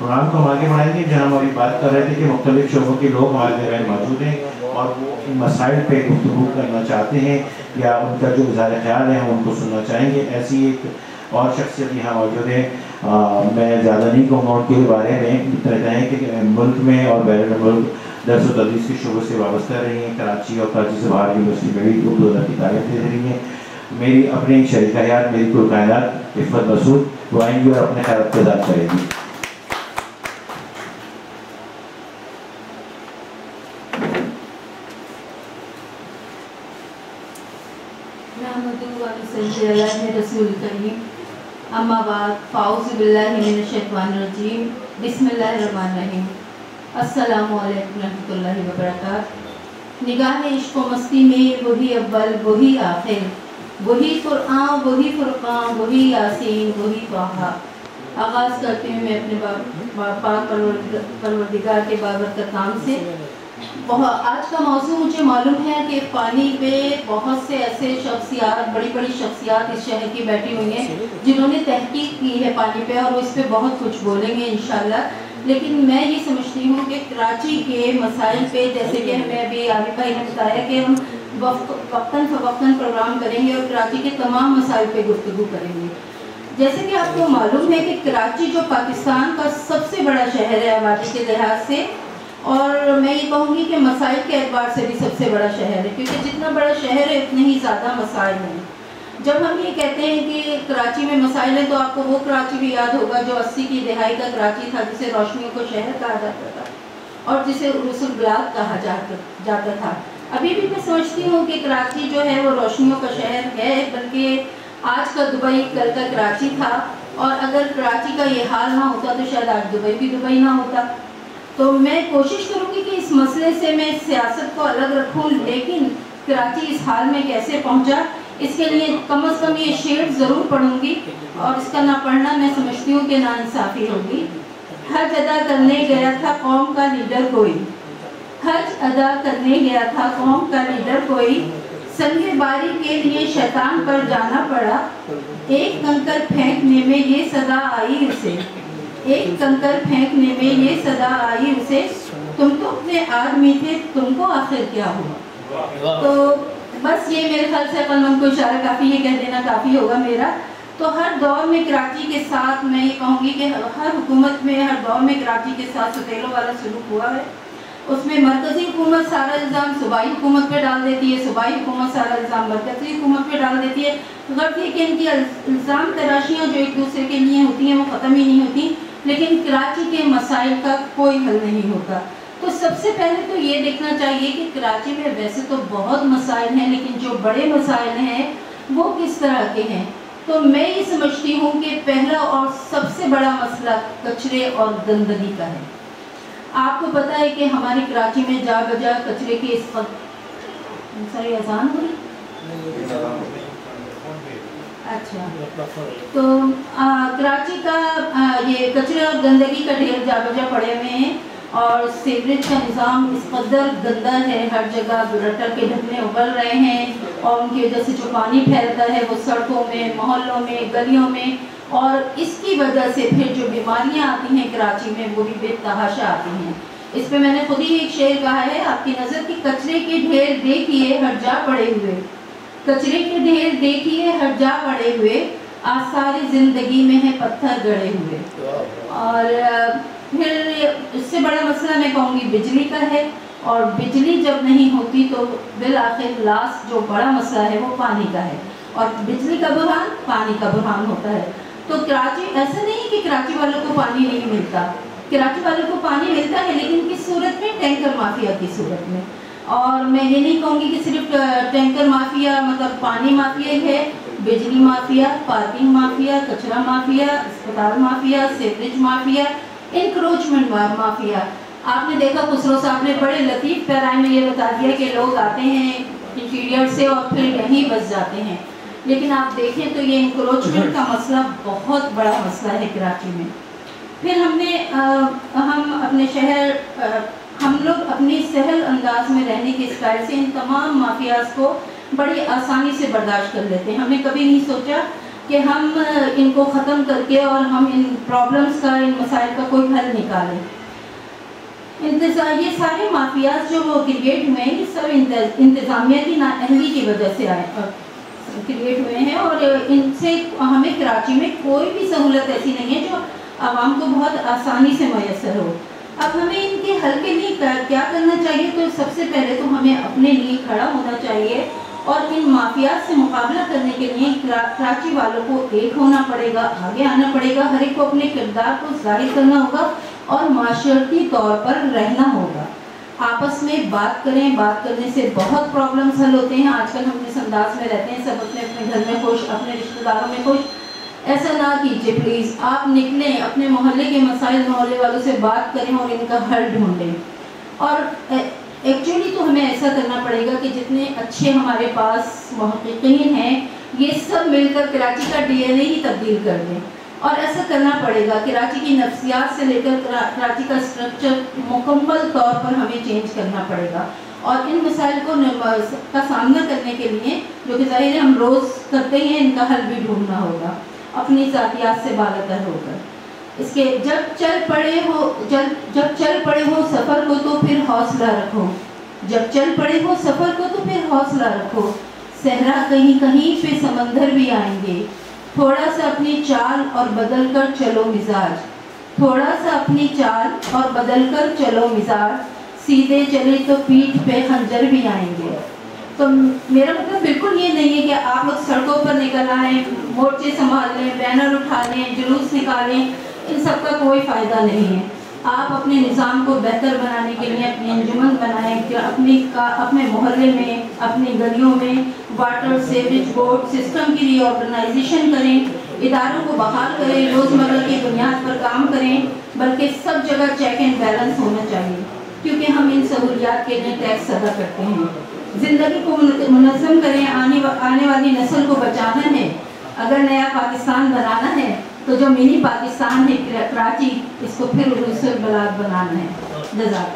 Programme को हम आगे बढ़ाएंगे, जहाँ हम अभी बात कर रहे थे कि मुख्तलिफ शोबों के लोग हमारे दरमियान मौजूद हैं और वो इन मसाइल पे गुफ्तगू करना चाहते हैं या उनका जो इज़हार ख्याल है हम उनको सुनना चाहेंगे। ऐसी एक और शख्सियत यहाँ मौजूद है, मैं ज़्यादा नहीं कहूँगा उनके बारे में, इतना कहें कि मुल्क में और बैरून मुल्क दर्स व तदरीस के शोबे से वाबस्ता रही हैं। कराची और कराची से बाहर यूनिवर्सिटी में भी उर्दू अदब की तालीम दे रही हैं। मेरी अपनी शरीक हयात, मेरी कुल कायनात इफ़्फ़त मसूद, वो आएंगी और अपने ख्याल इज़हार करेंगी। अम्मा बाद फ़ाऊज़ु बिल्लाहि मिनश शैतानिर रजीम, बिस्मिल्लाहिर्रहमानिर्रहीम, अस्सलामु अलैकुम रहमतुल्लाहि व बरकातहू। निगाह इश्क़ व मस्ती में वही अव्वल वही आखिर, वही कुरआन वही फुरक़ान वही यासीन वही ताहा। आगाज़ करते हुए मैं अपने पाक परवरदिगार के बाबरकत नाम से। आज का मौजू मुझे मालूम है कि पानी पे बहुत से ऐसे शख्सियात, बड़ी बड़ी शख्सियात इस शहर की बैठी हुई हैं जिन्होंने तहकीक की है पानी पे, और वो इस पे बहुत कुछ बोलेंगे इंशाल्लाह। लेकिन मैं ये समझती हूँ कि कराची के मसाइल पे, जैसे कि हमें अभी आमिर भाई ने बताया कि हम वक्तन फ़वक्तन प्रोग्राम करेंगे और कराची के तमाम मसाइल पे गुफ्तगू करेंगे। जैसे कि आपको मालूम है कि कराची जो पाकिस्तान का सबसे बड़ा शहर है आबादी के लिहाज से, और मैं ये कहूँगी कि मसाइल के एतबार से भी सबसे बड़ा शहर है, क्योंकि जितना बड़ा शहर है उतने ही ज़्यादा मसाइल हैं। जब हम ये कहते हैं कि कराची में मसाइल हैं तो आपको वो कराची भी याद होगा जो 80 की दहाई का कराची था, जिसे रोशनियों को शहर कहा जाता था और जिसे उरुसुल बिलाद कहा जाता था। अभी भी मैं समझती हूँ कि कराची जो है वो रोशनियों का शहर है, बल्कि आज का दुबई कल का कराची था, और अगर कराची का ये हाल ना होता तो शायद आज दुबई भी दुबई ना होता। तो मैं कोशिश करूँगी कि इस मसले से मैं सियासत को अलग रखूँ, लेकिन कराची इस हाल में कैसे पहुँचा इसके लिए कम से कम ये शेर ज़रूर पढ़ूँगी, और इसका ना पढ़ना मैं समझती हूँ कि नाइंसाफ़ी होगी। हज अदा करने गया था कौम का लीडर कोई, हज अदा करने गया था कौम का लीडर कोई, संगे बारी के लिए शैतान पर जाना पड़ा, एक कंकर फेंकने में ये सदा आई उसे, एक कंकर फेंकने में ये सदा आई उसे, तुम तो अपने आदमी थे तुमको आखिर क्या हुआ। तो बस ये मेरे ख्याल से अक्लमंद को इशारा काफ़ी, ये कह देना काफ़ी होगा मेरा। तो हर दौर में कराची के साथ मैं ये कहूँगी कि हर हुकूमत में हर दौर में कराची के साथ सतेलों वाला सलूक हुआ है। उसमें मरकज़ी हुकूमत सारा इल्ज़ाम सूबाई हुकूमत पे डाल देती है, सूबाई हुकूमत सारा इल्ज़ाम मरकज़ी हुकूमत पे डाल देती है। गर्व ये कि इनकी इल्ज़ाम तराशियाँ जो एक दूसरे के लिए होती हैं वो ख़त्म ही नहीं होती, लेकिन कराची के मसाइल का कोई हल नहीं होता। तो सबसे पहले तो ये देखना चाहिए कि कराची में वैसे तो बहुत मसाइल हैं, लेकिन जो बड़े मसाइल हैं वो किस तरह के हैं। तो मैं ये समझती हूँ कि पहला और सबसे बड़ा मसला कचरे और गंदगी का है। आपको पता है कि हमारी कराची में जा बजा कचरे की इस सारी अजान हो रही। अच्छा, तो कराची का ये कचरे और गंदगी का ढेर जा बजा पड़े हुए हैं, और सीवरेज का निज़ाम इस कदर गंदा है, हर जगह गटर के ढकने उबल रहे हैं, और उनकी वजह से जो पानी फैलता है वो सड़कों में, मोहल्लों में, गलियों में, और इसकी वजह से फिर जो बीमारियां आती हैं कराची में वो भी बेतहाशा आती हैं। इस पे मैंने खुद ही एक शेर कहा है आपकी नज़र की, कचरे के ढेर देखिए हर जा पड़े हुए, कचरे के ढेर देखिए हर जा पड़े हुए, आज सारी ज़िंदगी में है पत्थर गड़े हुए। और फिर इससे बड़ा मसला मैं कहूँगी बिजली का है, और बिजली जब नहीं होती तो बिल आखिर लास्ट जो बड़ा मसला है वो पानी का है, और बिजली का बुरहान पानी का बुरहान होता है। तो कराची ऐसा नहीं कि कराची वालों को पानी नहीं मिलता, कराची वालों को पानी मिलता है, लेकिन किस सूरत में, टैंकर माफिया की सूरत में। और मैं ये नहीं कहूँगी कि सिर्फ टैंकर माफिया मतलब पानी माफिया है, बिजली माफिया, पार्किंग माफिया, कचरा माफिया, अस्पताल mafia, sewerage mafia, encroachment mafia. आपने देखा खुसरो साहब ने बड़े लतीफ़ पैराए में ये बता दिया कि लोग आते हैं इंटीरियर से और फिर यहीं बस जाते हैं, लेकिन आप देखें तो ये इंक्रोचमेंट का मसला बहुत बड़ा मसला है कराची में। फिर हम अपने शहर हम लोग अपनी सहल अंदाज में रहने के स्टाइल से इन तमाम माफियाज को बड़ी आसानी से बर्दाश्त कर लेते हैं। हमने कभी नहीं सोचा कि हम इनको ख़त्म करके और हम इन प्रॉब्लम्स का, इन मसाइल का कोई हल निकालें। ये सारे माफियाज जो वो क्रिएट हुए हैं, ये सब इंतज़ामिया की नाअहली की वजह से क्रिएट हुए हैं, और इनसे हमें कराची में कोई भी सहूलत ऐसी नहीं है जो आवाम को बहुत आसानी से मैसर हो। अब हमें इनके हल के लिए क्या करना चाहिए? तो सबसे पहले तो हमें अपने लिए खड़ा होना चाहिए, और इन माफियाज से मुकाबला करने के लिए कराची वालों को एक होना पड़ेगा, आगे आना पड़ेगा, हर एक को अपने किरदार को जाहिर करना होगा और माशरती तौर पर रहना होगा। आपस में बात करें, बात करने से बहुत प्रॉब्लम्स हल होते हैं। आजकल हम जिस अंदाज में रहते हैं, सब अपने अपने घर में खुश, अपने रिश्तेदारों में खुश। ऐसा ना कीजिए प्लीज़, आप निकलें, अपने मोहल्ले के मसाइल मोहल्ले वालों से बात करें और इनका हल ढूंढें। और एक्चुअली तो हमें ऐसा करना पड़ेगा कि जितने अच्छे हमारे पास मुहक्किकीन हैं, ये सब मिलकर कराची का DNA ही तब्दील कर दें। और ऐसा करना पड़ेगा, कराची की नफ्सियात से लेकर कराची का स्ट्रक्चर मुकम्मल तौर पर हमें चेंज करना पड़ेगा। और इन मसाइल का सामना करने के लिए, जो कि ज़ाहिर है हम रोज़ करते हैं, इनका हल भी ढूंढना होगा अपनी ज़ातियात से बालातर होकर। इसके जब चल पड़े हो सफ़र को तो फिर हौसला रखो, जब चल पड़े हो सफ़र को तो फिर हौसला रखो। सहरा कहीं कहीं पे समंदर भी आएंगे, थोड़ा सा अपनी चाल और बदल कर चलो मिजाज, थोड़ा सा अपनी चाल और बदल कर चलो मिजाज, सीधे चले तो पीठ पे खंजर भी आएंगे। तो मेरा मतलब बिल्कुल ये नहीं है कि आप लोग सड़कों पर निकल आएँ, मोर्चे संभाल लें, बैनर उठा लें, जुलूस निकालें, इन सब का कोई फ़ायदा नहीं है। आप अपने निज़ाम को बेहतर बनाने के लिए अपनी अंजुमन बनाएं, कि अपने मोहल्ले में, अपनी गलियों में वाटर सीवरेज बोर्ड सिस्टम की रीऑर्गेनाइजेशन करें, इदारों को बहाल करें, रोज़मर्रा की बुनियाद पर काम करें, बल्कि सब जगह चेक एंड बैलेंस होना चाहिए, क्योंकि हम इन सहूलियात के लिए टैक्स अदा करते हैं। ज़िंदगी को मुनज़्ज़म करें, आने वाली नस्ल को बचाना है। अगर नया पाकिस्तान बनाना है तो जो मिनी पाकिस्तान है कराची, इसको फिर उसे बलाद बनाना है। जज़ाक।